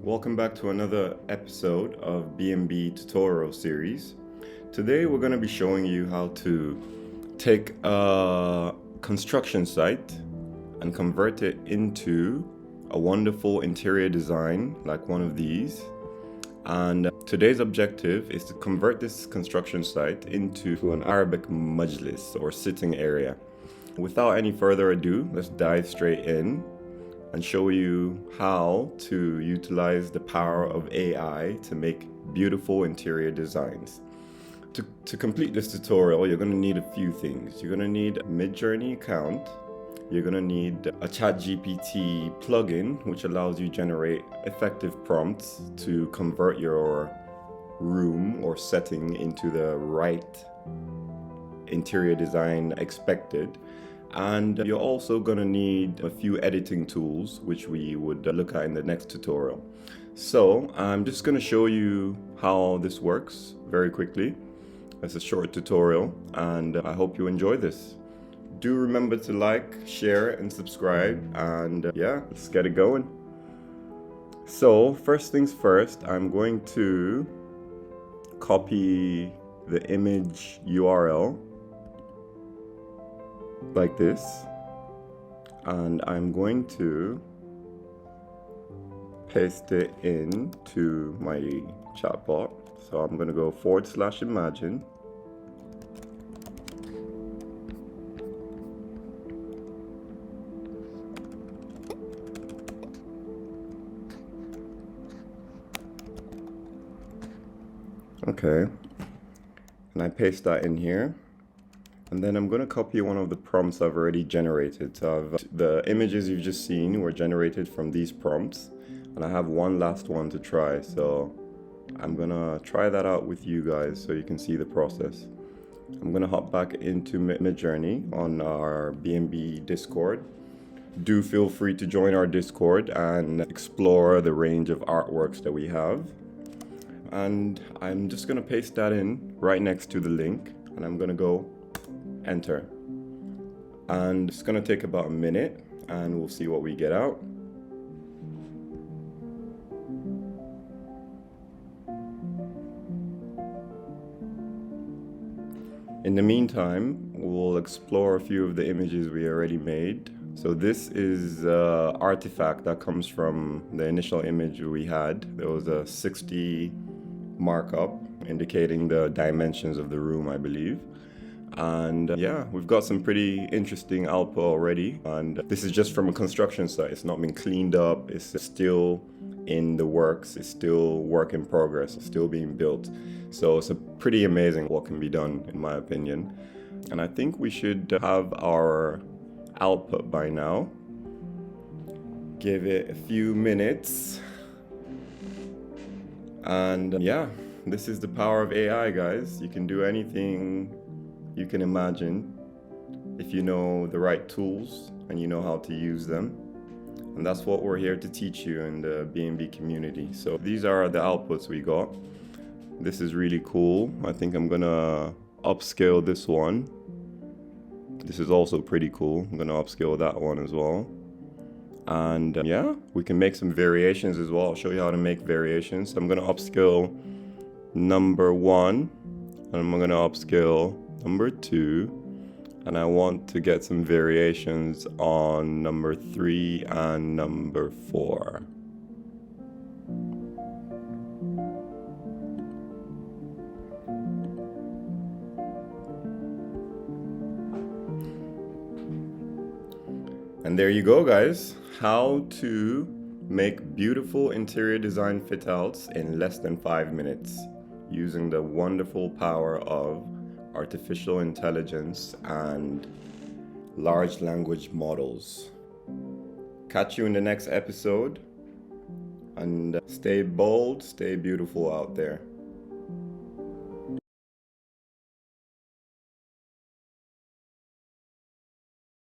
Welcome back to another episode of B&B tutorial series. Today we're going to be showing you how to take a construction site and convert it into a wonderful interior design like one of these. And today's objective is to convert this construction site into an Arabic majlis or sitting area. Without any further ado, let's dive straight in and show you how to utilize the power of AI to make beautiful interior designs. To complete this tutorial, you're going to need a few things. You're going to need a Midjourney account. You're going to need a ChatGPT plugin, which allows you to generate effective prompts to convert your room or setting into the right interior design expected. And you're also going to need a few editing tools, which we would look at in the next tutorial. So I'm just going to show you how this works very quickly. It's a short tutorial, and I hope you enjoy this. Do remember to like, share, and subscribe, and yeah, let's get it going. So first things first, I'm going to copy the image URL like this, and I'm going to paste it into my chatbot. So I'm going to go /imagine. Okay, and I paste that in here. And then I'm going to copy one of the prompts I've already generated. So the images you've just seen were generated from these prompts. And I have one last one to try. So I'm going to try that out with you guys so you can see the process. I'm going to hop back into Midjourney on our B&B Discord. Do feel free to join our Discord and explore the range of artworks that we have. And I'm just going to paste that in right next to the link. And I'm going to go enter, and it's going to take about a minute and we'll see what we get out. In the meantime, we'll explore a few of the images we already made. So this is an artifact that comes from the initial image we had. There was a 60 markup indicating the dimensions of the room, I believe. And yeah, we've got some pretty interesting output already. And this is just from a construction site. It's not been cleaned up. It's still in the works. It's still work in progress. It's still being built. So it's a pretty amazing what can be done, in my opinion. And I think we should have our output by now. Give it a few minutes. And yeah, this is the power of AI, guys. You can do anything you can imagine if you know the right tools and you know how to use them. And that's what we're here to teach you in the B&B community. So these are the outputs we got. This is really cool. I think I'm gonna upscale this one. This is also pretty cool. I'm gonna upscale that one as well. And yeah, we can make some variations as well. I'll show you how to make variations. So I'm gonna upscale number 1, and I'm gonna upscale number 2, and I want to get some variations on number 3 and number 4. And there you go, guys. How to make beautiful interior design fit outs in less than 5 minutes using the wonderful power of artificial intelligence and large language models. Catch you in the next episode, and stay bold, stay beautiful out there.